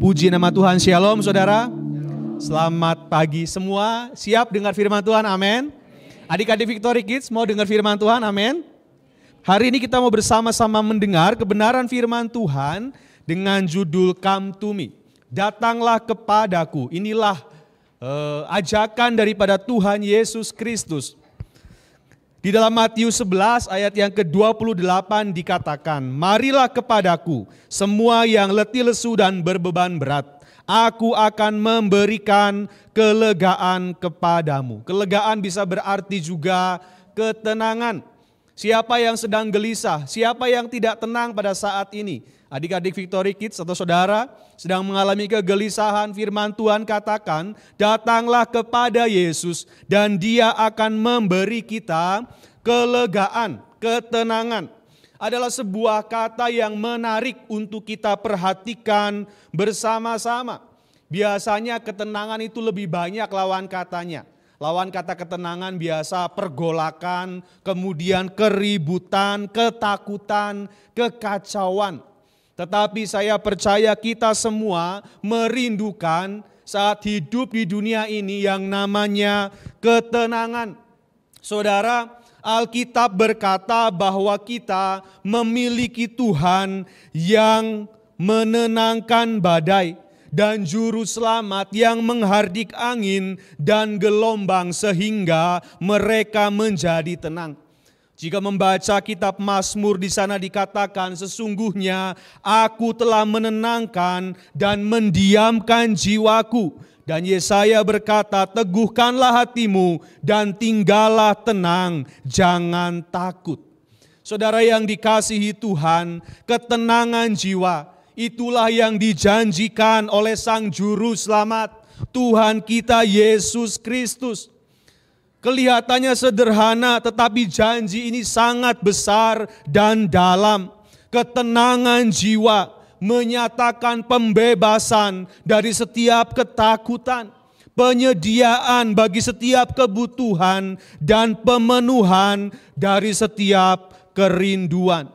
Puji nama Tuhan, Shalom saudara. Selamat pagi semua, siap dengar firman Tuhan, amin. Adik-adik Victory Kids mau dengar firman Tuhan, amin. Hari ini kita mau bersama-sama mendengar kebenaran firman Tuhan dengan judul Come to Me. Datanglah kepadaku, inilah ajakan daripada Tuhan Yesus Kristus. Di dalam Matius 11 ayat yang ke-28 dikatakan, marilah kepadaku semua yang letih lesu dan berbeban berat. Aku akan memberikan kelegaan kepadamu. Kelegaan bisa berarti juga ketenangan. Siapa yang sedang gelisah, siapa yang tidak tenang pada saat ini? Adik-adik Victory Kids atau saudara sedang mengalami kegelisahan, firman Tuhan katakan, datanglah kepada Yesus dan Dia akan memberi kita kelegaan, ketenangan. Adalah sebuah kata yang menarik untuk kita perhatikan bersama-sama. Biasanya ketenangan itu lebih banyak lawan katanya. Lawan kata ketenangan biasa pergolakan, kemudian keributan, ketakutan, kekacauan. Tetapi saya percaya kita semua merindukan saat hidup di dunia ini yang namanya ketenangan. Saudara, Alkitab berkata bahwa kita memiliki Tuhan yang menenangkan badai dan juru selamat yang menghardik angin dan gelombang sehingga mereka menjadi tenang. Jika membaca kitab Mazmur di sana dikatakan sesungguhnya aku telah menenangkan dan mendiamkan jiwaku. Dan Yesaya berkata teguhkanlah hatimu dan tinggallah tenang, jangan takut. Saudara yang dikasihi Tuhan, ketenangan jiwa itulah yang dijanjikan oleh Sang Juru Selamat Tuhan kita Yesus Kristus. Kelihatannya sederhana tetapi janji ini sangat besar dan dalam. Ketenangan jiwa menyatakan pembebasan dari setiap ketakutan, penyediaan bagi setiap kebutuhan dan pemenuhan dari setiap kerinduan.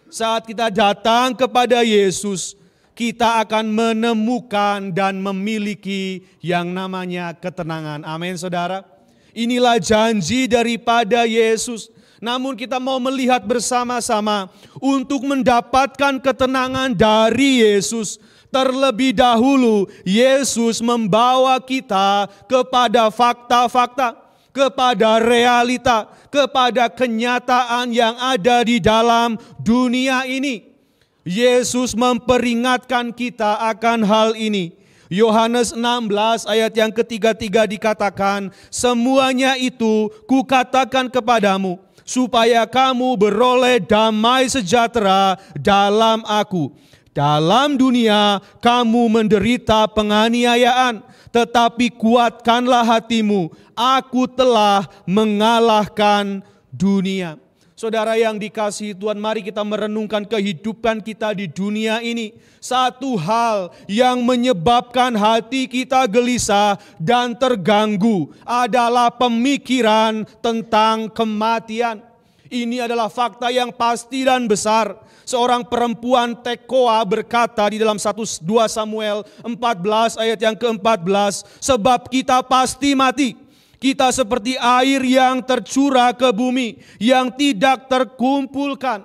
Saat kita datang kepada Yesus, kita akan menemukan dan memiliki yang namanya ketenangan. Amin saudara. Inilah janji daripada Yesus. Namun kita mau melihat bersama-sama untuk mendapatkan ketenangan dari Yesus. Terlebih dahulu Yesus membawa kita kepada fakta-fakta, kepada realita, kepada kenyataan yang ada di dalam dunia ini. Yesus memperingatkan kita akan hal ini. Yohanes 16 ayat yang ketiga dikatakan, semuanya itu kukatakan kepadamu, supaya kamu beroleh damai sejahtera dalam aku. Dalam dunia kamu menderita penganiayaan, tetapi kuatkanlah hatimu, aku telah mengalahkan dunia. Saudara yang dikasihi Tuhan, mari kita merenungkan kehidupan kita di dunia ini. Satu hal yang menyebabkan hati kita gelisah dan terganggu adalah pemikiran tentang kematian. Ini adalah fakta yang pasti dan besar. Seorang perempuan Tekoa berkata di dalam 1-2 Samuel 14 ayat yang ke-14, sebab kita pasti mati. Kita seperti air yang tercurah ke bumi, yang tidak terkumpulkan.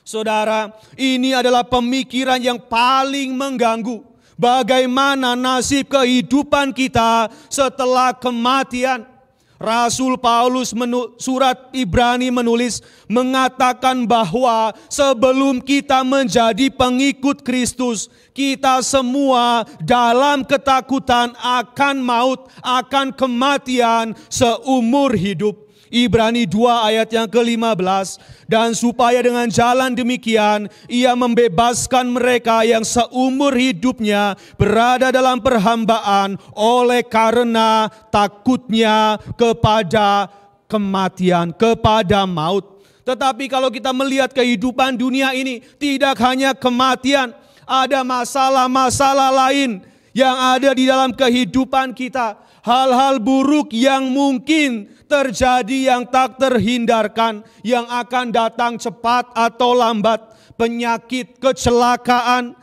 Saudara, ini adalah pemikiran yang paling mengganggu. Bagaimana nasib kehidupan kita setelah kematian? Rasul Paulus surat Ibrani menulis mengatakan bahwa sebelum kita menjadi pengikut Kristus, kita semua dalam ketakutan akan maut, akan kematian seumur hidup. Ibrani 2 ayat yang ke-15, dan supaya dengan jalan demikian ia membebaskan mereka yang seumur hidupnya berada dalam perhambaan oleh karena takutnya kepada kematian, kepada maut. Tetapi kalau kita melihat kehidupan dunia ini, tidak hanya kematian, ada masalah-masalah lain yang ada di dalam kehidupan kita. Hal-hal buruk yang mungkin terjadi yang tak terhindarkan, yang akan datang cepat atau lambat. Penyakit, kecelakaan,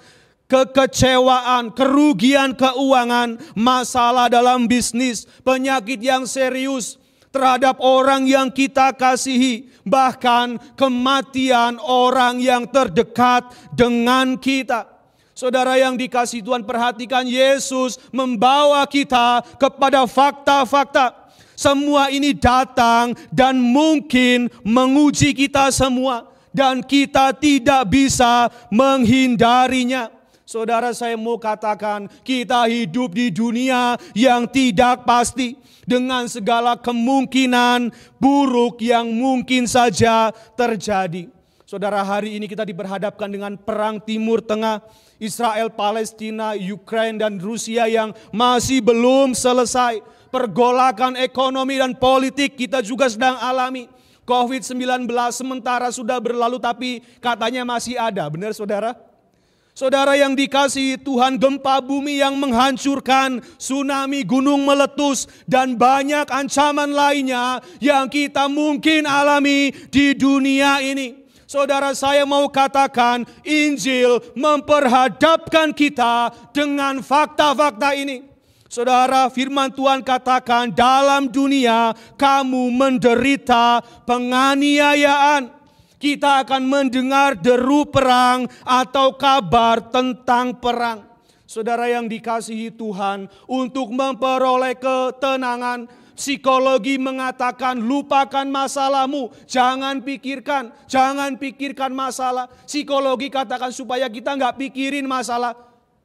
kekecewaan, kerugian keuangan, masalah dalam bisnis, penyakit yang serius terhadap orang yang kita kasihi, bahkan kematian orang yang terdekat dengan kita. Saudara yang dikasihi Tuhan, perhatikan, Yesus membawa kita kepada fakta-fakta. Semua ini datang dan mungkin menguji kita semua, dan kita tidak bisa menghindarinya. Saudara, saya mau katakan, kita hidup di dunia yang tidak pasti, dengan segala kemungkinan buruk yang mungkin saja terjadi. Saudara, hari ini kita diperhadapkan dengan perang Timur Tengah, Israel, Palestina, Ukraina, dan Rusia yang masih belum selesai. Pergolakan ekonomi dan politik kita juga sedang alami. COVID-19 sementara sudah berlalu tapi katanya masih ada, benar saudara? Saudara yang dikasihi Tuhan, gempa bumi yang menghancurkan, tsunami, gunung meletus, dan banyak ancaman lainnya yang kita mungkin alami di dunia ini. Saudara, saya mau katakan, Injil memperhadapkan kita dengan fakta-fakta ini. Saudara, firman Tuhan katakan, dalam dunia kamu menderita penganiayaan. Kita akan mendengar deru perang atau kabar tentang perang. Saudara yang dikasihi Tuhan, untuk memperoleh ketenangan, psikologi mengatakan lupakan masalahmu, jangan pikirkan masalah. Psikologi katakan supaya kita nggak pikirin masalah.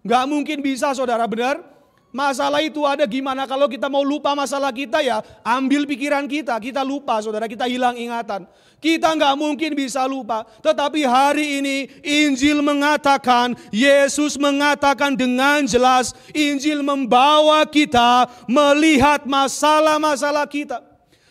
Nggak mungkin bisa, saudara, benar? Masalah itu ada, gimana kalau kita mau lupa masalah kita, ya ambil pikiran kita lupa, saudara, kita hilang ingatan. Kita nggak mungkin bisa lupa. Tetapi hari ini Injil mengatakan, Yesus mengatakan dengan jelas, Injil membawa kita melihat masalah-masalah kita.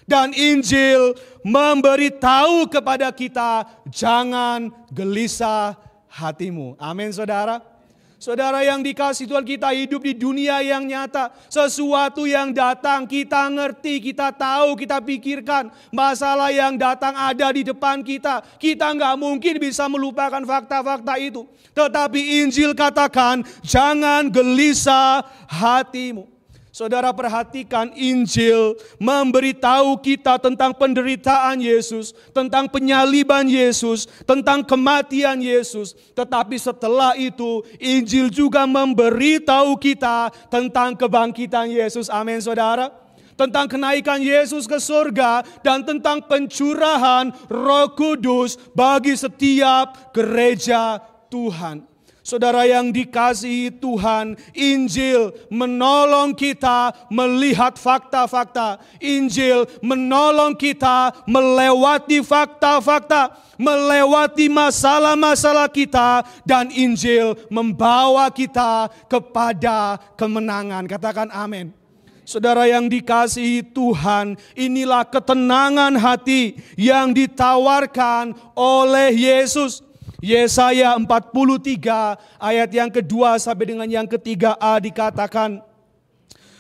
Dan Injil memberitahu kepada kita, jangan gelisah hatimu. Amin, saudara. Saudara yang dikasihi Tuhan, kita hidup di dunia yang nyata. Sesuatu yang datang kita ngerti, kita tahu, kita pikirkan. Masalah yang datang ada di depan kita. Kita nggak mungkin bisa melupakan fakta-fakta itu. Tetapi Injil katakan, jangan gelisah hatimu. Saudara, perhatikan, Injil memberitahu kita tentang penderitaan Yesus, tentang penyaliban Yesus, tentang kematian Yesus. Tetapi setelah itu, Injil juga memberitahu kita tentang kebangkitan Yesus. Amin, saudara. Tentang kenaikan Yesus ke surga dan tentang pencurahan Roh Kudus bagi setiap gereja Tuhan. Saudara yang dikasihi Tuhan, Injil menolong kita melihat fakta-fakta. Injil menolong kita melewati fakta-fakta, melewati masalah-masalah kita, dan Injil membawa kita kepada kemenangan. Katakan amin. Saudara yang dikasihi Tuhan, inilah ketenangan hati yang ditawarkan oleh Yesus. Yesaya 43 ayat yang kedua sampai dengan yang ketiga A dikatakan,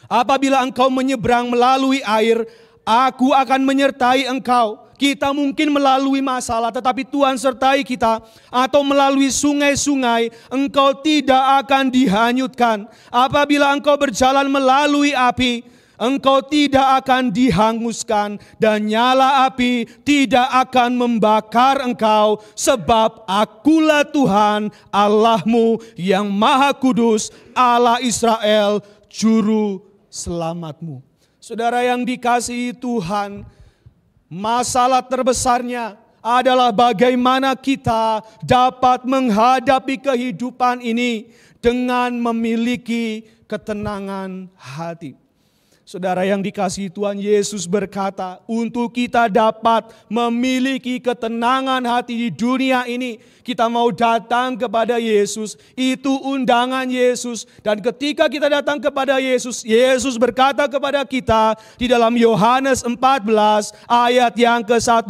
apabila engkau menyeberang melalui air, aku akan menyertai engkau. Kita mungkin melalui masalah, tetapi Tuhan sertai kita. Atau melalui sungai-sungai, engkau tidak akan dihanyutkan. Apabila engkau berjalan melalui api, engkau tidak akan dihanguskan, dan nyala api tidak akan membakar engkau, sebab akulah Tuhan Allahmu yang Maha Kudus, Allah Israel, Juru Selamatmu. Saudara yang dikasihi Tuhan, masalah terbesarnya adalah bagaimana kita dapat menghadapi kehidupan ini dengan memiliki ketenangan hati. Saudara yang dikasihi Tuhan, Yesus berkata, untuk kita dapat memiliki ketenangan hati di dunia ini, kita mau datang kepada Yesus. Itu undangan Yesus. Dan ketika kita datang kepada Yesus, Yesus berkata kepada kita di dalam Yohanes 14 ayat yang ke-1,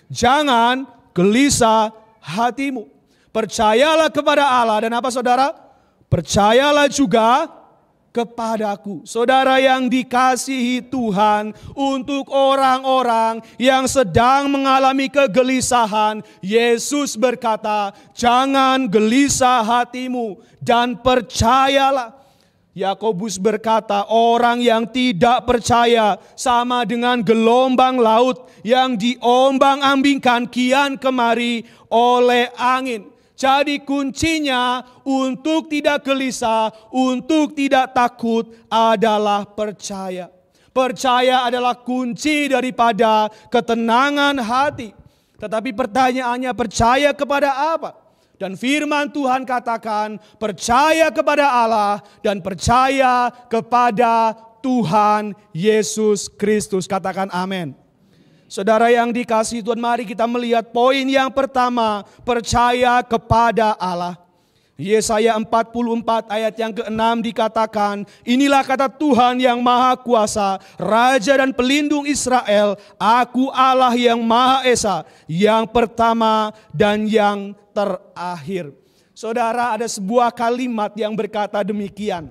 jangan gelisah hatimu. Percayalah kepada Allah, dan apa saudara? Percayalah juga kepadaku. Saudara yang dikasihi Tuhan, untuk orang-orang yang sedang mengalami kegelisahan, Yesus berkata, jangan gelisah hatimu dan percayalah. Yakobus berkata, orang yang tidak percaya sama dengan gelombang laut yang diombang-ambingkan kian kemari oleh angin. Jadi kuncinya untuk tidak gelisah, untuk tidak takut adalah percaya. Percaya adalah kunci daripada ketenangan hati. Tetapi pertanyaannya, percaya kepada apa? Dan firman Tuhan katakan, percaya kepada Allah dan percaya kepada Tuhan Yesus Kristus. Katakan amin. Saudara yang dikasihi Tuhan, mari kita melihat poin yang pertama, percaya kepada Allah. Yesaya 44 ayat yang ke-6 dikatakan, inilah kata Tuhan yang Maha Kuasa, Raja dan Pelindung Israel, aku Allah yang Maha Esa, yang pertama dan yang terakhir. Saudara, ada sebuah kalimat yang berkata demikian.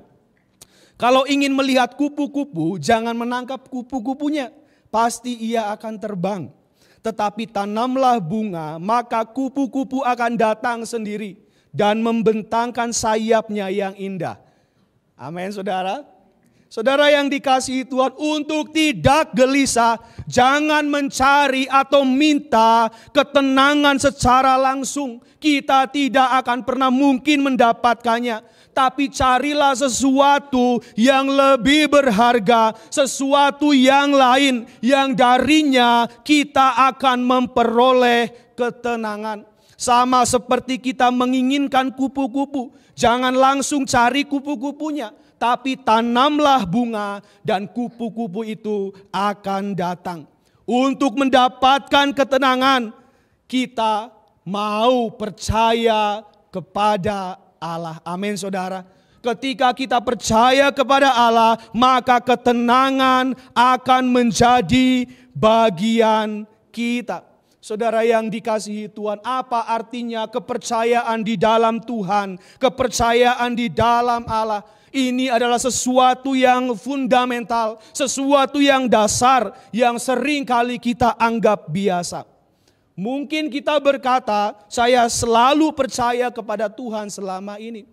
Kalau ingin melihat kupu-kupu, jangan menangkap kupu-kupunya, pasti ia akan terbang. Tetapi tanamlah bunga, maka kupu-kupu akan datang sendiri dan membentangkan sayapnya yang indah. Amin, saudara. Saudara yang dikasihi Tuhan, untuk tidak gelisah, jangan mencari atau minta ketenangan secara langsung. Kita tidak akan pernah mungkin mendapatkannya. Tapi carilah sesuatu yang lebih berharga, sesuatu yang lain, yang darinya kita akan memperoleh ketenangan. Sama seperti kita menginginkan kupu-kupu, jangan langsung cari kupu-kupunya, tapi tanamlah bunga dan kupu-kupu itu akan datang. Untuk mendapatkan ketenangan, kita mau percaya kepada Allah. Amin, saudara. Ketika kita percaya kepada Allah, maka ketenangan akan menjadi bagian kita. Saudara yang dikasihi Tuhan, apa artinya kepercayaan di dalam Tuhan, kepercayaan di dalam Allah? Ini adalah sesuatu yang fundamental, sesuatu yang dasar, yang sering kali kita anggap biasa. Mungkin kita berkata, saya selalu percaya kepada Tuhan selama ini.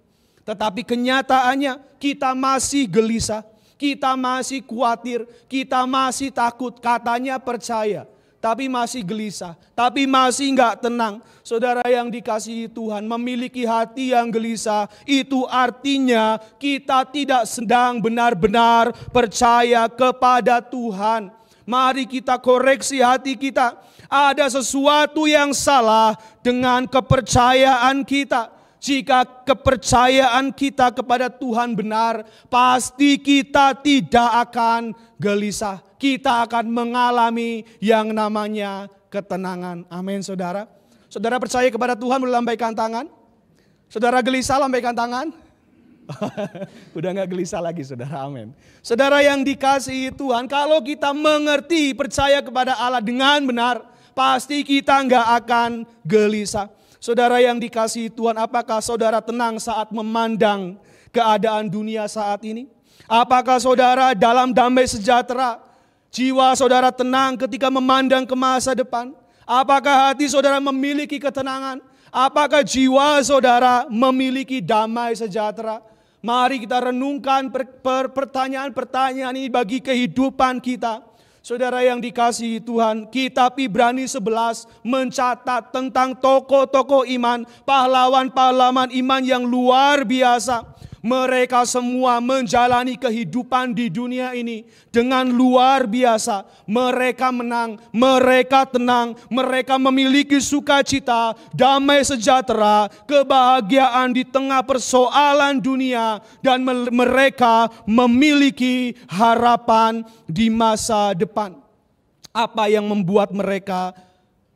Tetapi kenyataannya kita masih gelisah, kita masih khawatir, kita masih takut. Katanya percaya, tapi masih gelisah, tapi masih enggak tenang. Saudara yang dikasihi Tuhan, memiliki hati yang gelisah, itu artinya kita tidak sedang benar-benar percaya kepada Tuhan. Mari kita koreksi hati kita. Ada sesuatu yang salah dengan kepercayaan kita. Jika kepercayaan kita kepada Tuhan benar, pasti kita tidak akan gelisah. Kita akan mengalami yang namanya ketenangan. Amin, saudara. Saudara percaya kepada Tuhan, boleh lambaikan tangan. Saudara gelisah, lambaikan tangan. Udah gak gelisah lagi, saudara. Amin. Saudara yang dikasihi Tuhan, kalau kita mengerti percaya kepada Allah dengan benar, pasti kita gak akan gelisah. Saudara yang dikasihi Tuhan, apakah saudara tenang saat memandang keadaan dunia saat ini? Apakah saudara dalam damai sejahtera? Jiwa saudara tenang ketika memandang ke masa depan? Apakah hati saudara memiliki ketenangan? Apakah jiwa saudara memiliki damai sejahtera? Mari kita renungkan pertanyaan-pertanyaan ini bagi kehidupan kita. Saudara yang dikasihi Tuhan, kitab Ibrani 11 mencatat tentang tokoh-tokoh iman, pahlawan-pahlawan iman yang luar biasa. Mereka semua menjalani kehidupan di dunia ini dengan luar biasa. Mereka menang, mereka tenang, mereka memiliki sukacita, damai sejahtera, kebahagiaan di tengah persoalan dunia. Dan mereka memiliki harapan di masa depan. Apa yang membuat mereka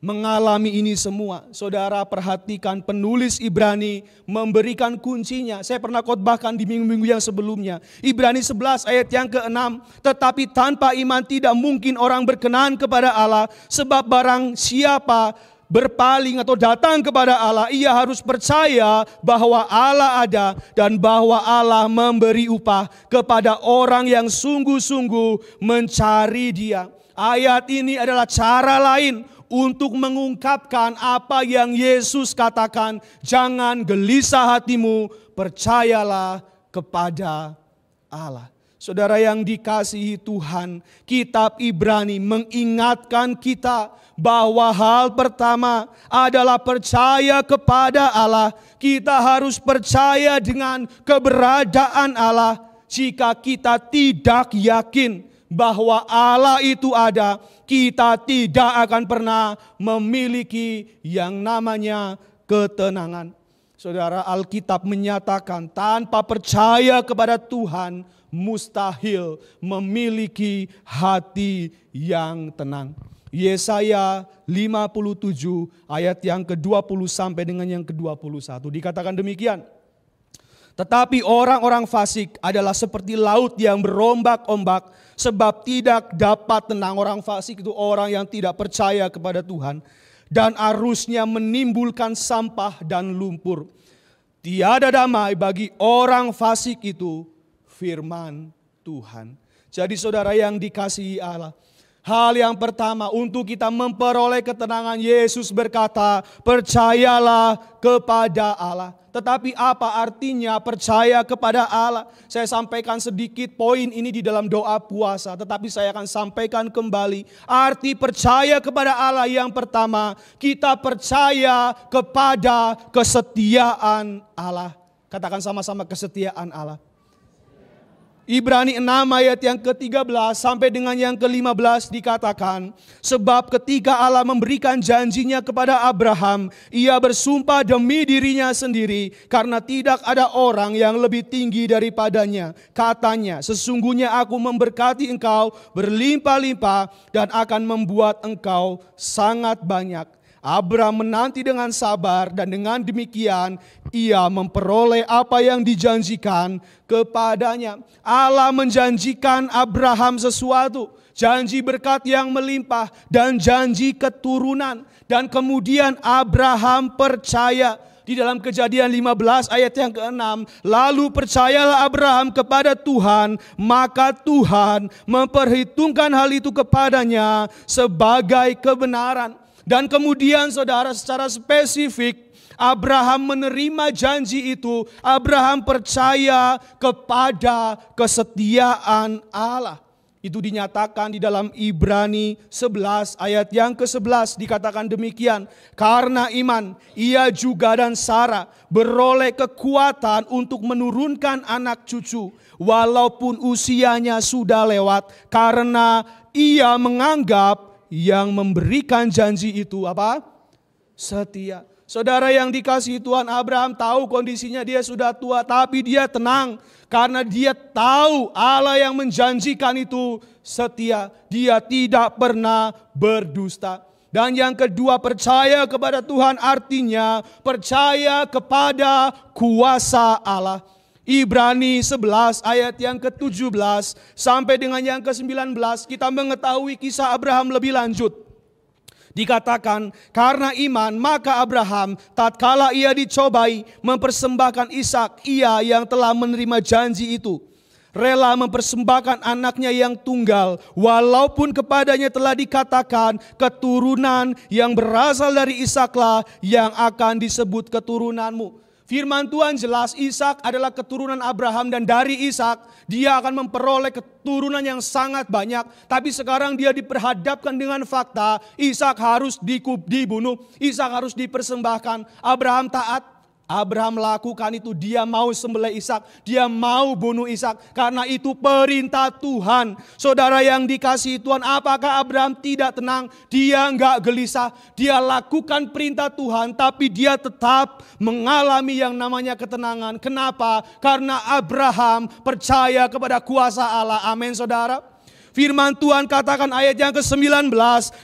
mengalami ini semua? Saudara perhatikan, penulis Ibrani memberikan kuncinya. Saya pernah khotbahkan di minggu-minggu yang sebelumnya. Ibrani 11 ayat yang ke-6. Tetapi tanpa iman tidak mungkin orang berkenan kepada Allah. Sebab barang siapa berpaling atau datang kepada Allah, ia harus percaya bahwa Allah ada dan bahwa Allah memberi upah kepada orang yang sungguh-sungguh mencari Dia. Ayat ini adalah cara lain untuk mengungkapkan apa yang Yesus katakan, jangan gelisah hatimu, percayalah kepada Allah. Saudara yang dikasihi Tuhan, kitab Ibrani mengingatkan kita bahwa hal pertama adalah percaya kepada Allah. Kita harus percaya dengan keberadaan Allah. Jika kita tidak yakin bahwa Allah itu ada, kita tidak akan pernah memiliki yang namanya ketenangan. Saudara, Alkitab menyatakan tanpa percaya kepada Tuhan mustahil memiliki hati yang tenang. Yesaya 57 ayat yang ke-20 sampai dengan yang ke-21 dikatakan demikian. Tetapi orang-orang fasik adalah seperti laut yang berombak-ombak, sebab tidak dapat tenang. Orang fasik itu orang yang tidak percaya kepada Tuhan, dan arusnya menimbulkan sampah dan lumpur. Tiada damai bagi orang fasik itu, firman Tuhan. Jadi saudara yang dikasihi Allah, hal yang pertama untuk kita memperoleh ketenangan, Yesus berkata, percayalah kepada Allah. Tetapi apa artinya percaya kepada Allah? Saya sampaikan sedikit poin ini di dalam doa puasa, tetapi saya akan sampaikan kembali. Arti percaya kepada Allah yang pertama, kita percaya kepada kesetiaan Allah. Katakan sama-sama, kesetiaan Allah. Ibrani 6 ayat yang ke-13 sampai dengan yang ke-15 dikatakan, sebab ketika Allah memberikan janjinya kepada Abraham, ia bersumpah demi dirinya sendiri, karena tidak ada orang yang lebih tinggi daripadanya. Katanya, sesungguhnya aku memberkati engkau berlimpah-limpah dan akan membuat engkau sangat banyak. Abraham menanti dengan sabar dan dengan demikian ia memperoleh apa yang dijanjikan kepadanya. Allah menjanjikan Abraham sesuatu, janji berkat yang melimpah dan janji keturunan. Dan kemudian Abraham percaya. Di dalam Kejadian 15 ayat yang ke-6, lalu percayalah Abraham kepada Tuhan, maka Tuhan memperhitungkan hal itu kepadanya sebagai kebenaran. Dan kemudian saudara, secara spesifik Abraham menerima janji itu. Abraham percaya kepada kesetiaan Allah. Itu dinyatakan di dalam Ibrani 11 ayat yang ke-11 dikatakan demikian. Karena iman ia juga dan Sarah beroleh kekuatan untuk menurunkan anak cucu walaupun usianya sudah lewat, karena ia menganggap yang memberikan janji itu apa? Setia. Saudara yang dikasihi Tuhan, Abraham tahu kondisinya dia sudah tua, tapi dia tenang karena dia tahu Allah yang menjanjikan itu setia. Dia tidak pernah berdusta. Dan yang kedua, percaya kepada Tuhan artinya percaya kepada kuasa Allah. Ibrani 11 ayat yang ke-17 sampai dengan yang ke-19 kita mengetahui kisah Abraham lebih lanjut. Dikatakan, karena iman maka Abraham tatkala ia dicobai mempersembahkan Ishak, ia yang telah menerima janji itu rela mempersembahkan anaknya yang tunggal, walaupun kepadanya telah dikatakan keturunan yang berasal dari Ishaklah yang akan disebut keturunanmu. Firman Tuhan jelas, Ishak adalah keturunan Abraham dan dari Ishak dia akan memperoleh keturunan yang sangat banyak. Tapi sekarang dia diperhadapkan dengan fakta, Ishak harus dibunuh, Ishak harus dipersembahkan. Abraham taat. Abraham lakukan itu, dia mau sembelih Ishak, dia mau bunuh Ishak karena itu perintah Tuhan. Saudara yang dikasihi Tuhan, apakah Abraham tidak tenang? Dia enggak gelisah, dia lakukan perintah Tuhan tapi dia tetap mengalami yang namanya ketenangan. Kenapa? Karena Abraham percaya kepada kuasa Allah. Amin saudara. Firman Tuhan katakan ayat yang ke-19,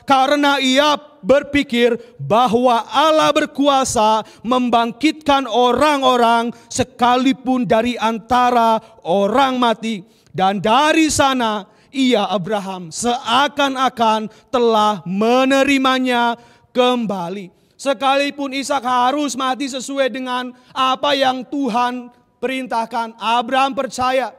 karena ia berpikir bahwa Allah berkuasa membangkitkan orang-orang sekalipun dari antara orang mati. Dan dari sana ia Abraham seakan-akan telah menerimanya kembali. Sekalipun Ishak harus mati sesuai dengan apa yang Tuhan perintahkan, Abraham percaya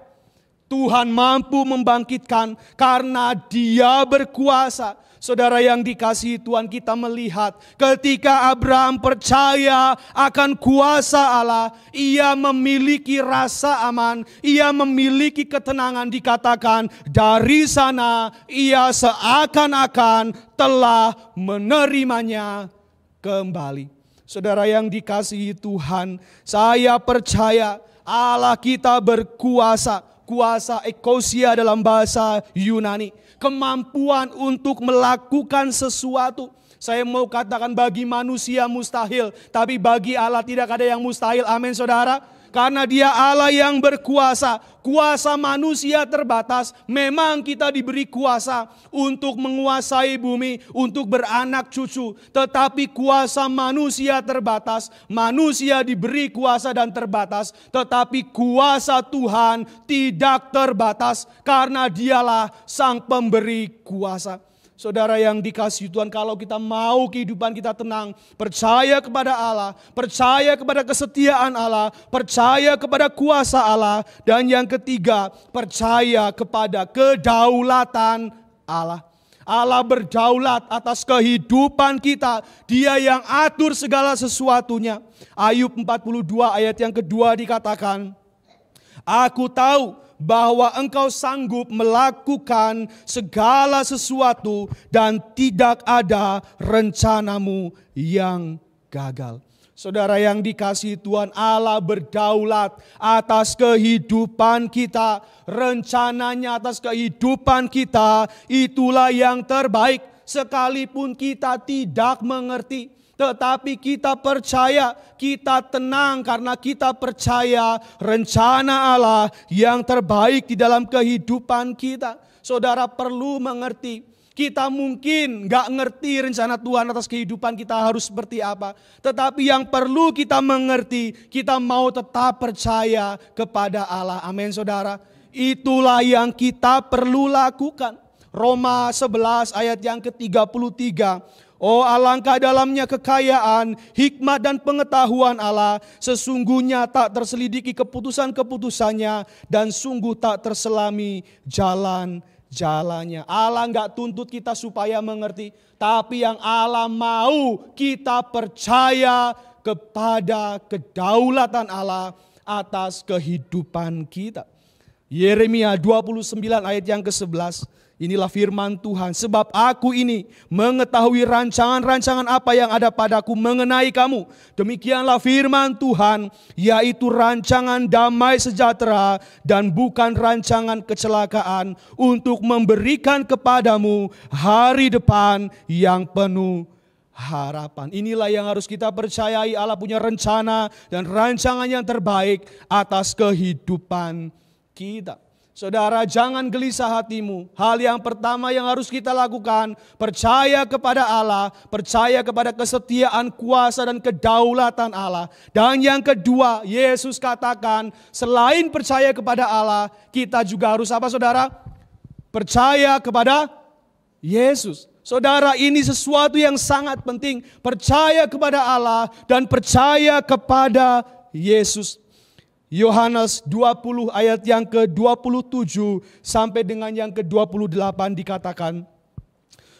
Tuhan mampu membangkitkan karena Dia berkuasa. Saudara yang dikasihi Tuhan, kita melihat ketika Abraham percaya akan kuasa Allah, ia memiliki rasa aman, ia memiliki ketenangan. Dikatakan dari sana ia seakan-akan telah menerimanya kembali. Saudara yang dikasihi Tuhan, saya percaya Allah kita berkuasa. Kuasa ekousia dalam bahasa Yunani. Kemampuan untuk melakukan sesuatu. Saya mau katakan bagi manusia mustahil. Tapi bagi Allah tidak ada yang mustahil. Amin saudara. Karena Dia Allah yang berkuasa. Kuasa manusia terbatas. Memang kita diberi kuasa untuk menguasai bumi, untuk beranak cucu. Tetapi kuasa manusia terbatas. Manusia diberi kuasa dan terbatas. Tetapi kuasa Tuhan tidak terbatas. Karena Dialah Sang Pemberi kuasa. Saudara yang dikasihi Tuhan, kalau kita mau kehidupan kita tenang, percaya kepada Allah, percaya kepada kesetiaan Allah, percaya kepada kuasa Allah, dan yang ketiga, percaya kepada kedaulatan Allah. Allah berdaulat atas kehidupan kita. Dia yang atur segala sesuatunya. Ayub 42 ayat yang kedua dikatakan, aku tahu bahwa Engkau sanggup melakukan segala sesuatu dan tidak ada rencanamu yang gagal. Saudara yang dikasihi Tuhan, Allah berdaulat atas kehidupan kita. Rencananya atas kehidupan kita itulah yang terbaik. Sekalipun kita tidak mengerti, tetapi kita percaya, kita tenang karena kita percaya rencana Allah yang terbaik di dalam kehidupan kita. Saudara perlu mengerti, kita mungkin gak ngerti rencana Tuhan atas kehidupan kita harus seperti apa. Tetapi yang perlu kita mengerti, kita mau tetap percaya kepada Allah. Amin saudara. Itulah yang kita perlu lakukan. Roma 11 ayat yang ke-33. Oh alangkah dalamnya kekayaan, hikmat dan pengetahuan Allah. Sesungguhnya tak terselidiki keputusan-keputusannya dan sungguh tak terselami jalan-jalannya. Allah gak tuntut kita supaya mengerti. Tapi yang Allah mau kita percaya kepada kedaulatan Allah atas kehidupan kita. Yeremia 29 ayat yang ke-11. Inilah firman Tuhan, sebab aku ini mengetahui rancangan-rancangan apa yang ada padaku mengenai kamu. Demikianlah firman Tuhan, yaitu rancangan damai sejahtera dan bukan rancangan kecelakaan, untuk memberikan kepadamu hari depan yang penuh harapan. Inilah yang harus kita percayai, Allah punya rencana dan rancangan yang terbaik atas kehidupan kita. Saudara, jangan gelisah hatimu. Hal yang pertama yang harus kita lakukan, percaya kepada Allah, percaya kepada kesetiaan, kuasa dan kedaulatan Allah. Dan yang kedua, Yesus katakan, selain percaya kepada Allah, kita juga harus apa saudara? Percaya kepada Yesus. Saudara, ini sesuatu yang sangat penting. Percaya kepada Allah dan percaya kepada Yesus. Yohanes 20 ayat yang ke-27 sampai dengan yang ke-28 dikatakan,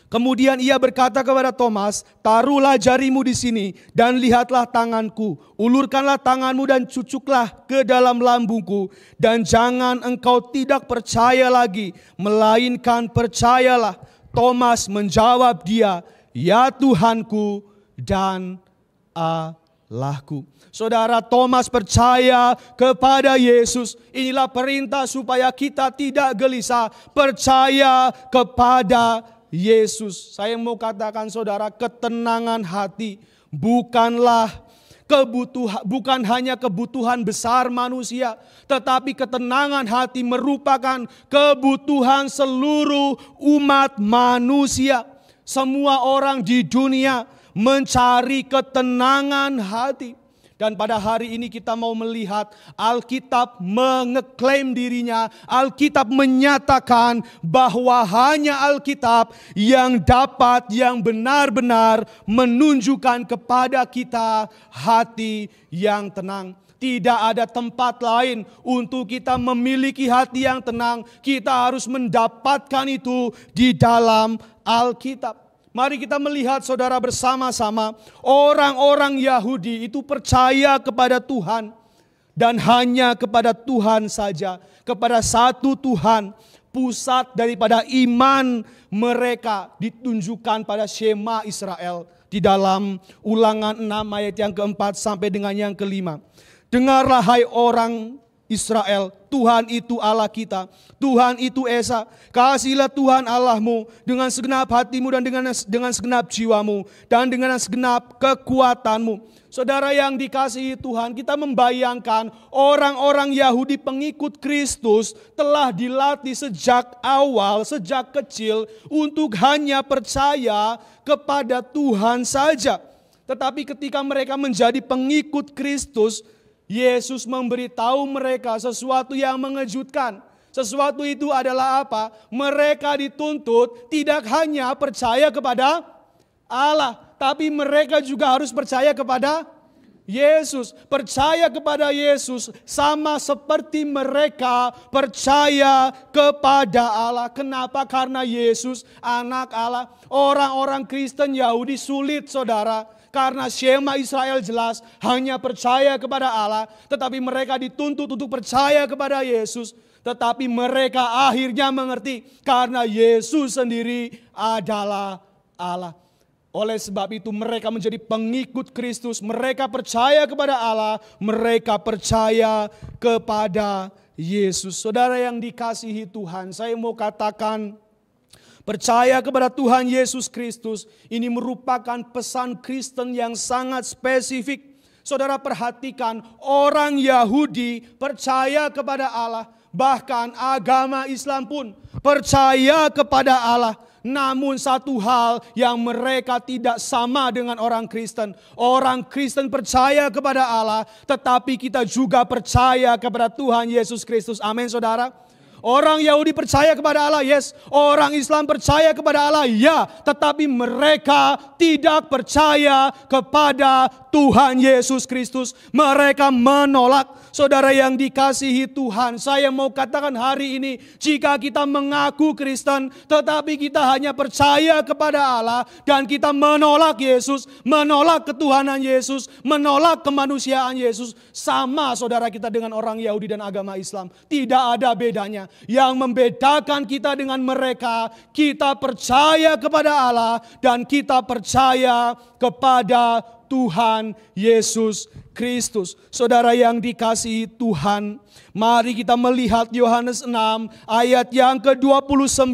kemudian ia berkata kepada Thomas, taruhlah jarimu di sini dan lihatlah tanganku, ulurkanlah tanganmu dan cucuklah ke dalam lambungku, dan jangan engkau tidak percaya lagi, melainkan percayalah. Thomas menjawab dia, ya Tuhanku dan Allahku. Saudara, Thomas percaya kepada Yesus. Inilah perintah supaya kita tidak gelisah. Percaya kepada Yesus. Saya mau katakan saudara, ketenangan hati bukan hanya kebutuhan besar manusia, tetapi ketenangan hati merupakan kebutuhan seluruh umat manusia. Semua orang di dunia mencari ketenangan hati. Dan pada hari ini kita mau melihat Alkitab mengeklaim dirinya. Alkitab menyatakan bahwa hanya Alkitab yang dapat, yang benar-benar menunjukkan kepada kita hati yang tenang. Tidak ada tempat lain untuk kita memiliki hati yang tenang. Kita harus mendapatkan itu di dalam Alkitab. Mari kita melihat saudara bersama-sama, orang-orang Yahudi itu percaya kepada Tuhan dan hanya kepada Tuhan saja, kepada satu Tuhan. Pusat daripada iman mereka ditunjukkan pada Shema Israel di dalam Ulangan 6 ayat yang keempat sampai dengan yang kelima. Dengarlah hai orang Israel, Tuhan itu Allah kita, Tuhan itu Esa. Kasihilah Tuhan Allahmu dengan segenap hatimu dan dengan segenap jiwamu dan dengan segenap kekuatanmu. Saudara yang dikasihi Tuhan, kita membayangkan orang-orang Yahudi pengikut Kristus telah dilatih sejak awal, sejak kecil untuk hanya percaya kepada Tuhan saja. Tetapi ketika mereka menjadi pengikut Kristus, Yesus memberitahu mereka sesuatu yang mengejutkan. Sesuatu itu adalah apa? Mereka dituntut tidak hanya percaya kepada Allah, tapi mereka juga harus percaya kepada Yesus. Percaya kepada Yesus sama seperti mereka percaya kepada Allah. Kenapa? Karena Yesus anak Allah. Orang-orang Kristen Yahudi sulit, saudara. Karena Shema Israel jelas hanya percaya kepada Allah. Tetapi mereka dituntut untuk percaya kepada Yesus. Tetapi mereka akhirnya mengerti karena Yesus sendiri adalah Allah. Oleh sebab itu mereka menjadi pengikut Kristus. Mereka percaya kepada Allah. Mereka percaya kepada Yesus. Saudara yang dikasihi Tuhan, saya mau katakan, percaya kepada Tuhan Yesus Kristus ini merupakan pesan Kristen yang sangat spesifik. Saudara perhatikan, orang Yahudi percaya kepada Allah. Bahkan agama Islam pun percaya kepada Allah. Namun satu hal yang mereka tidak sama dengan orang Kristen. Orang Kristen percaya kepada Allah, tetapi kita juga percaya kepada Tuhan Yesus Kristus. Amin, saudara. Orang Yahudi percaya kepada Allah, yes. Orang Islam percaya kepada Allah, ya. Tetapi mereka tidak percaya kepada Tuhan Yesus Kristus. Mereka menolak. Saudara yang dikasihi Tuhan, saya mau katakan hari ini, jika kita mengaku Kristen, tetapi kita hanya percaya kepada Allah, dan kita menolak Yesus, menolak ketuhanan Yesus, menolak kemanusiaan Yesus, sama saudara kita dengan orang Yahudi dan agama Islam. Tidak ada bedanya. Yang membedakan kita dengan mereka, kita percaya kepada Allah dan kita percaya kepada Tuhan Yesus Kristus. Saudara yang dikasihi Tuhan, mari kita melihat Yohanes 6 ayat yang ke-29.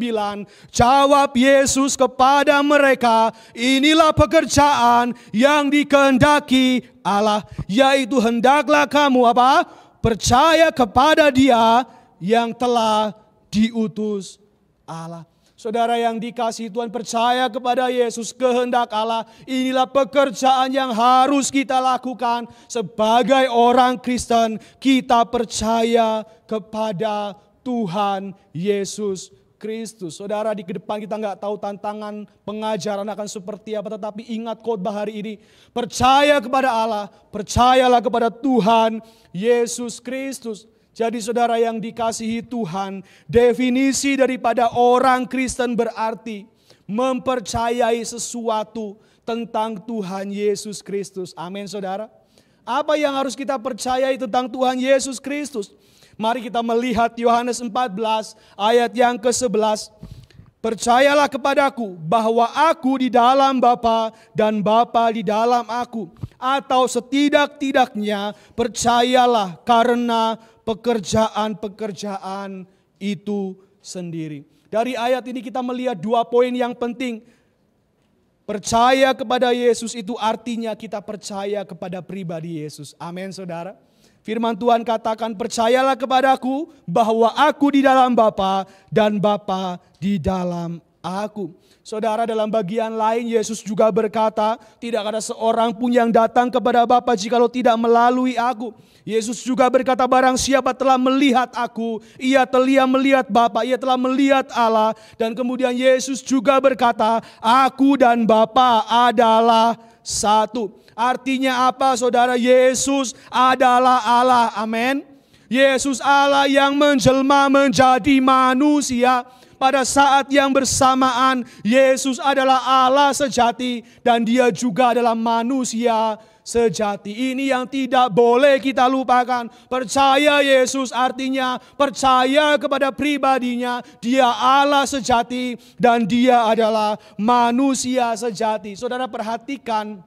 Jawab Yesus kepada mereka, inilah pekerjaan yang dikehendaki Allah, yaitu hendaklah kamu apa? Percaya kepada Dia yang telah diutus Allah. Saudara yang dikasihi Tuhan, percaya kepada Yesus, kehendak Allah. Inilah pekerjaan yang harus kita lakukan sebagai orang Kristen. Kita percaya kepada Tuhan Yesus Kristus. Saudara, di depan kita nggak tahu tantangan pengajaran akan seperti apa, tetapi ingat khotbah hari ini. Percaya kepada Allah, percayalah kepada Tuhan Yesus Kristus. Jadi saudara yang dikasihi Tuhan, definisi daripada orang Kristen berarti mempercayai sesuatu tentang Tuhan Yesus Kristus. Amin, saudara. Apa yang harus kita percayai tentang Tuhan Yesus Kristus? Mari kita melihat Yohanes 14 ayat yang ke-11. Percayalah kepadaku bahwa aku di dalam Bapa dan Bapa di dalam aku. Atau setidak-tidaknya percayalah karena pekerjaan-pekerjaan itu sendiri. Dari ayat ini kita melihat dua poin yang penting. Percaya kepada Yesus itu artinya kita percaya kepada pribadi Yesus. Amin, saudara. Firman Tuhan katakan, percayalah kepadaku bahwa aku di dalam Bapa dan Bapa di dalam aku. Saudara, dalam bagian lain Yesus juga berkata, tidak ada seorang pun yang datang kepada Bapa jikalau tidak melalui aku. Yesus juga berkata, barang siapa telah melihat aku, ia telah melihat Bapa, ia telah melihat Allah. Dan kemudian Yesus juga berkata, aku dan Bapa adalah satu. Artinya apa, saudara? Yesus adalah Allah, amin. Yesus Allah yang menjelma menjadi manusia. Pada saat yang bersamaan, Yesus adalah Allah sejati dan dia juga adalah manusia sejati. Ini yang tidak boleh kita lupakan. Percaya Yesus artinya percaya kepada pribadinya. Dia Allah sejati dan dia adalah manusia sejati. Saudara perhatikan,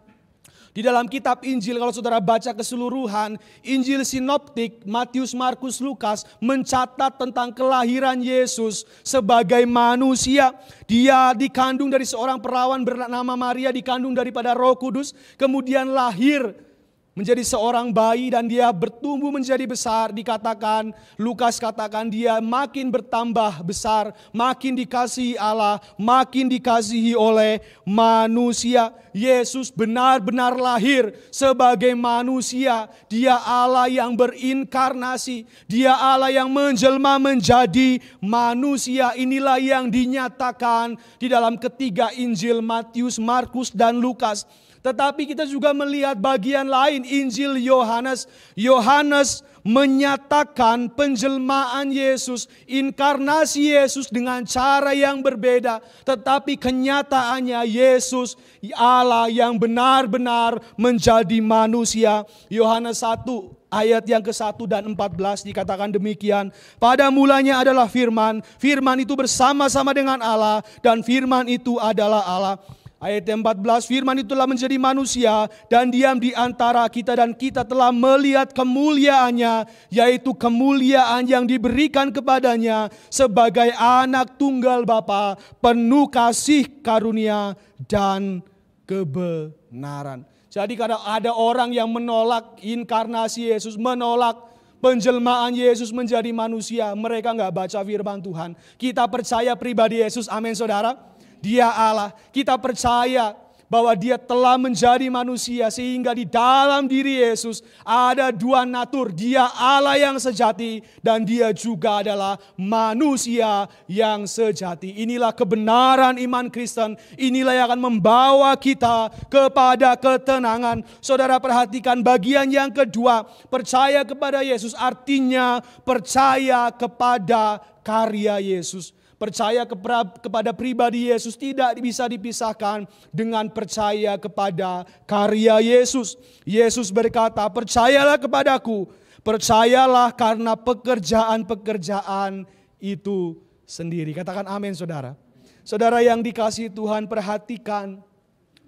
di dalam kitab Injil, kalau saudara baca keseluruhan, Injil sinoptik, Matius, Markus, Lukas, mencatat tentang kelahiran Yesus sebagai manusia. Dia dikandung dari seorang perawan bernama Maria, dikandung daripada Roh Kudus, kemudian lahir menjadi seorang bayi dan dia bertumbuh menjadi besar. Dikatakan, Lukas katakan dia makin bertambah besar, makin dikasihi Allah, makin dikasihi oleh manusia. Yesus benar-benar lahir sebagai manusia. Dia Allah yang berinkarnasi, dia Allah yang menjelma menjadi manusia. Inilah yang dinyatakan di dalam ketiga Injil, Matius, Markus, dan Lukas. Tetapi kita juga melihat bagian lain, Injil Yohanes. Yohanes menyatakan penjelmaan Yesus, inkarnasi Yesus dengan cara yang berbeda. Tetapi kenyataannya Yesus Allah yang benar-benar menjadi manusia. Yohanes 1 ayat yang ke-1 dan 14 dikatakan demikian. Pada mulanya adalah firman, firman itu bersama-sama dengan Allah dan firman itu adalah Allah. Ayat 14, firman itulah menjadi manusia dan diam di antara kita dan kita telah melihat kemuliaannya, yaitu kemuliaan yang diberikan kepadanya sebagai anak tunggal Bapa, penuh kasih karunia dan kebenaran. Jadi kalau ada orang yang menolak inkarnasi Yesus, menolak penjelmaan Yesus menjadi manusia, mereka nggak baca firman Tuhan. Kita percaya pribadi Yesus, amin saudara. Dia Allah. Kita percaya bahwa dia telah menjadi manusia sehingga di dalam diri Yesus ada dua natur. Dia Allah yang sejati dan dia juga adalah manusia yang sejati. Inilah kebenaran iman Kristen. Inilah yang akan membawa kita kepada ketenangan. Saudara perhatikan bagian yang kedua. Percaya kepada Yesus artinya percaya kepada karya Yesus. Percaya kepada pribadi Yesus tidak bisa dipisahkan dengan percaya kepada karya Yesus. Yesus berkata, percayalah kepadaku, percayalah karena pekerjaan-pekerjaan itu sendiri. Katakan amin saudara. Saudara yang dikasihi Tuhan, perhatikan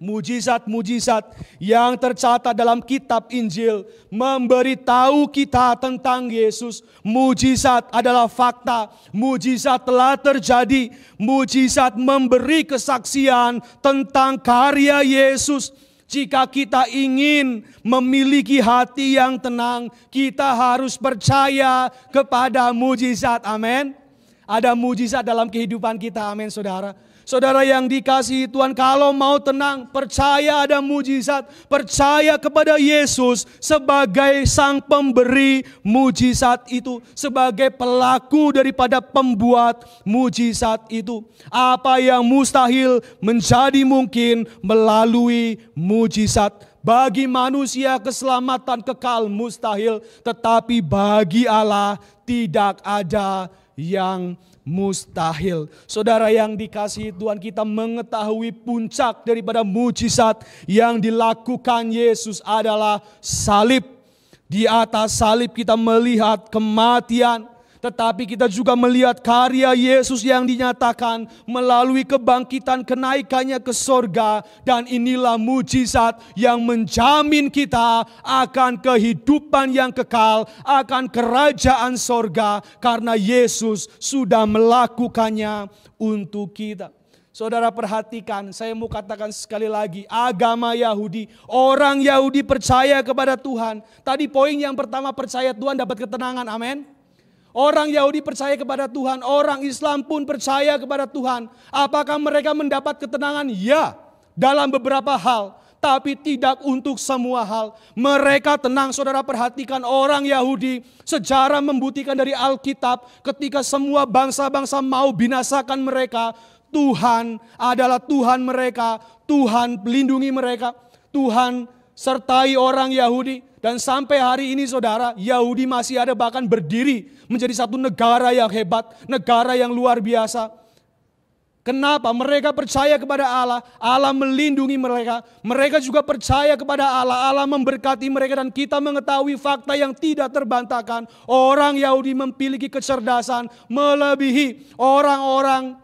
mujizat-mujizat yang tercatat dalam kitab Injil memberitahu kita tentang Yesus. Mujizat adalah fakta, mujizat telah terjadi, mujizat memberi kesaksian tentang karya Yesus. Jika kita ingin memiliki hati yang tenang, kita harus percaya kepada mujizat, amin. Ada mujizat dalam kehidupan kita, amin saudara. Saudara yang dikasihi Tuhan, kalau mau tenang, percaya ada mujizat. Percaya kepada Yesus sebagai sang pemberi mujizat itu. Sebagai pelaku daripada pembuat mujizat itu. Apa yang mustahil menjadi mungkin melalui mujizat. Bagi manusia keselamatan kekal mustahil. Tetapi bagi Allah tidak ada yang mustahil. Saudara yang dikasihi Tuhan, kita mengetahui puncak daripada mujizat yang dilakukan Yesus adalah salib. Di atas salib kita melihat kematian, tetapi kita juga melihat karya Yesus yang dinyatakan melalui kebangkitan kenaikannya ke sorga. Dan inilah mujizat yang menjamin kita akan kehidupan yang kekal, akan kerajaan sorga. Karena Yesus sudah melakukannya untuk kita. Saudara perhatikan, saya mau katakan sekali lagi, agama Yahudi, orang Yahudi percaya kepada Tuhan. Tadi poin yang pertama, percaya Tuhan dapat ketenangan, amin. Orang Yahudi percaya kepada Tuhan, orang Islam pun percaya kepada Tuhan. Apakah mereka mendapat ketenangan? Ya, dalam beberapa hal, tapi tidak untuk semua hal. Mereka tenang. Saudara perhatikan orang Yahudi, sejarah membuktikan dari Alkitab, ketika semua bangsa-bangsa mau binasakan mereka, Tuhan adalah Tuhan mereka, Tuhan melindungi mereka, Tuhan sertai orang Yahudi. Dan sampai hari ini saudara, Yahudi masih ada, bahkan berdiri menjadi satu negara yang hebat, negara yang luar biasa. Kenapa? Mereka percaya kepada Allah, Allah melindungi mereka. Mereka juga percaya kepada Allah, Allah memberkati mereka. Dan kita mengetahui fakta yang tidak terbantahkan. Orang Yahudi memiliki kecerdasan melebihi orang-orang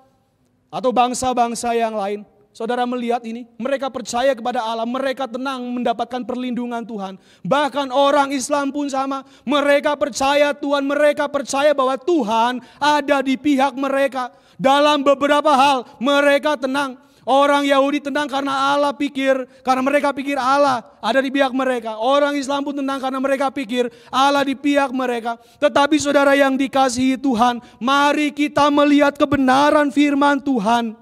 atau bangsa-bangsa yang lain. Saudara melihat ini, mereka percaya kepada Allah, mereka tenang mendapatkan perlindungan Tuhan. Bahkan orang Islam pun sama, mereka percaya Tuhan, mereka percaya bahwa Tuhan ada di pihak mereka. Dalam beberapa hal mereka tenang. Orang Yahudi tenang karena mereka pikir Allah ada di pihak mereka. Orang Islam pun tenang karena mereka pikir Allah di pihak mereka. Tetapi saudara yang dikasihi Tuhan, mari kita melihat kebenaran firman Tuhan.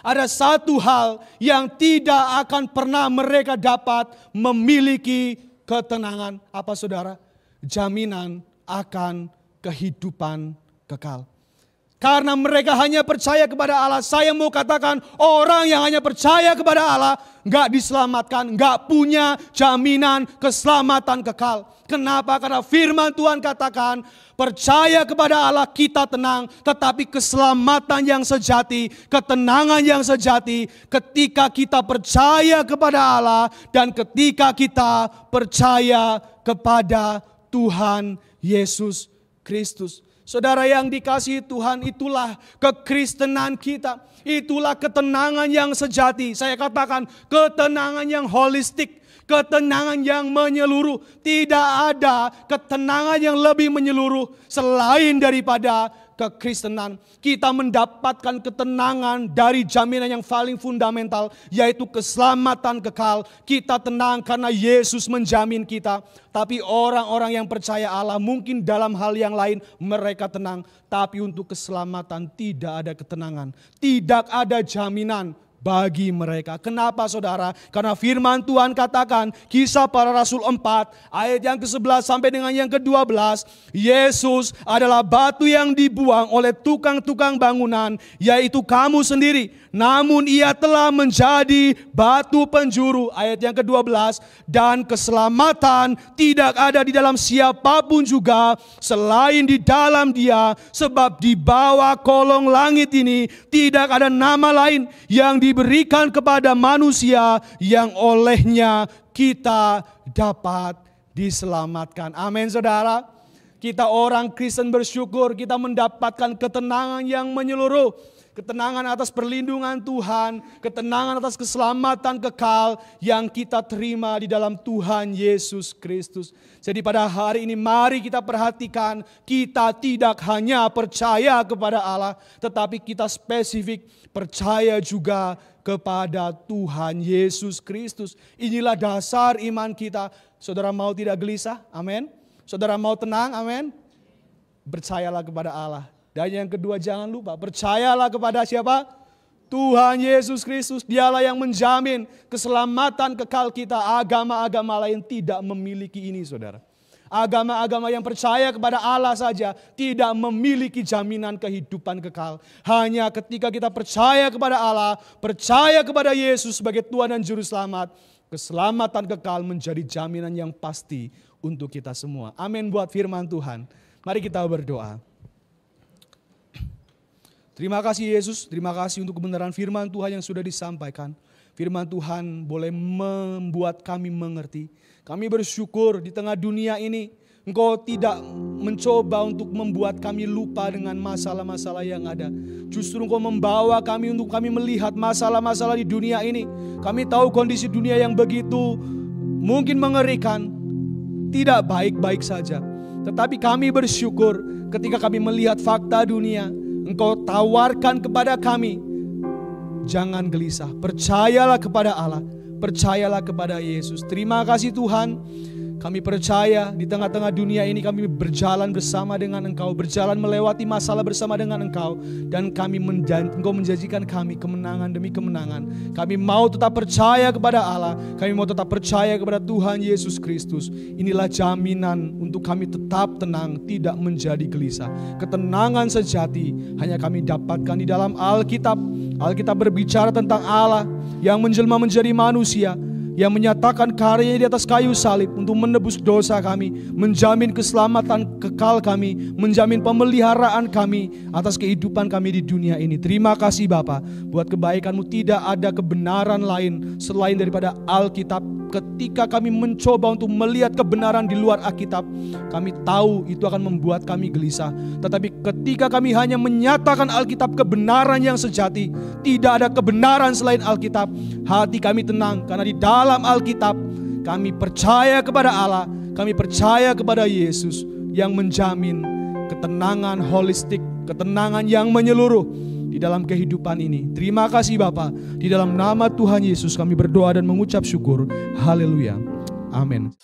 Ada satu hal yang tidak akan pernah mereka dapat memiliki ketenangan. Apa saudara? Jaminan akan kehidupan kekal. Karena mereka hanya percaya kepada Allah. Saya mau katakan, orang yang hanya percaya kepada Allah gak diselamatkan, gak punya jaminan keselamatan kekal. Kenapa? Karena firman Tuhan katakan, percaya kepada Allah kita tenang, tetapi keselamatan yang sejati, ketenangan yang sejati ketika kita percaya kepada Allah dan ketika kita percaya kepada Tuhan Yesus Kristus. Saudara yang dikasihi Tuhan, itulah kekristenan kita. Itulah ketenangan yang sejati. Saya katakan ketenangan yang holistik. Ketenangan yang menyeluruh. Tidak ada ketenangan yang lebih menyeluruh selain daripada kekristenan. Kita mendapatkan ketenangan dari jaminan yang paling fundamental, yaitu keselamatan kekal. Kita tenang karena Yesus menjamin kita. Tapi orang-orang yang percaya Allah mungkin dalam hal yang lain mereka tenang. Tapi untuk keselamatan tidak ada ketenangan. Tidak ada jaminan bagi mereka. Kenapa saudara? Karena firman Tuhan katakan, Kisah Para Rasul 4 ayat yang ke-11 sampai dengan yang ke-12, Yesus adalah batu yang dibuang oleh tukang-tukang bangunan, yaitu kamu sendiri. Namun ia telah menjadi batu penjuru. Ayat yang ke-12, dan keselamatan tidak ada di dalam siapapun juga selain di dalam Dia, sebab di bawah kolong langit ini tidak ada nama lain yang diberikan kepada manusia yang olehnya kita dapat diselamatkan. Amin saudara. Kita orang Kristen bersyukur kita mendapatkan ketenangan yang menyeluruh. Ketenangan atas perlindungan Tuhan, ketenangan atas keselamatan kekal yang kita terima di dalam Tuhan Yesus Kristus. Jadi pada hari ini mari kita perhatikan, kita tidak hanya percaya kepada Allah, tetapi kita spesifik percaya juga kepada Tuhan Yesus Kristus. Inilah dasar iman kita. Saudara mau tidak gelisah? Amin. Saudara mau tenang? Amin. Percayalah kepada Allah. Dan yang kedua, jangan lupa percayalah kepada siapa? Tuhan Yesus Kristus. Dialah yang menjamin keselamatan kekal kita. Agama-agama lain tidak memiliki ini saudara. Agama-agama yang percaya kepada Allah saja tidak memiliki jaminan kehidupan kekal. Hanya ketika kita percaya kepada Allah, percaya kepada Yesus sebagai Tuhan dan Juru Selamat, keselamatan kekal menjadi jaminan yang pasti untuk kita semua. Amin buat firman Tuhan. Mari kita berdoa. Terima kasih Yesus, terima kasih untuk kebenaran firman Tuhan yang sudah disampaikan. Firman Tuhan boleh membuat kami mengerti. Kami bersyukur di tengah dunia ini Engkau tidak mencoba untuk membuat kami lupa dengan masalah-masalah yang ada. Justru Engkau membawa kami untuk kami melihat masalah-masalah di dunia ini. Kami tahu kondisi dunia yang begitu mungkin mengerikan, tidak baik-baik saja. Tetapi kami bersyukur ketika kami melihat fakta dunia, Engkau tawarkan kepada kami, jangan gelisah, percayalah kepada Allah, percayalah kepada Yesus. Terima kasih Tuhan, Kami percaya di tengah-tengah dunia ini kami berjalan bersama dengan Engkau, berjalan melewati masalah bersama dengan Engkau, dan Engkau menjanjikan kami kemenangan demi kemenangan. Kami mau tetap percaya kepada Allah, kami mau tetap percaya kepada Tuhan Yesus Kristus. Inilah jaminan untuk kami tetap tenang, tidak menjadi gelisah. Ketenangan sejati hanya kami dapatkan di dalam Alkitab. Alkitab berbicara tentang Allah yang menjelma menjadi manusia, yang menyatakan karyanya di atas kayu salib untuk menebus dosa kami, menjamin keselamatan kekal kami, menjamin pemeliharaan kami atas kehidupan kami di dunia ini. Terima kasih Bapa, buat kebaikan-Mu tidak ada kebenaran lain selain daripada Alkitab. Ketika kami mencoba untuk melihat kebenaran di luar Alkitab, kami tahu itu akan membuat kami gelisah. Tetapi ketika kami hanya menyatakan Alkitab kebenaran yang sejati, tidak ada kebenaran selain Alkitab, hati kami tenang karena di dalam Alkitab kami percaya kepada Allah, kami percaya kepada Yesus yang menjamin ketenangan holistik, ketenangan yang menyeluruh di dalam kehidupan ini. Terima kasih Bapa. Di dalam nama Tuhan Yesus kami berdoa dan mengucap syukur. Haleluya. Amin.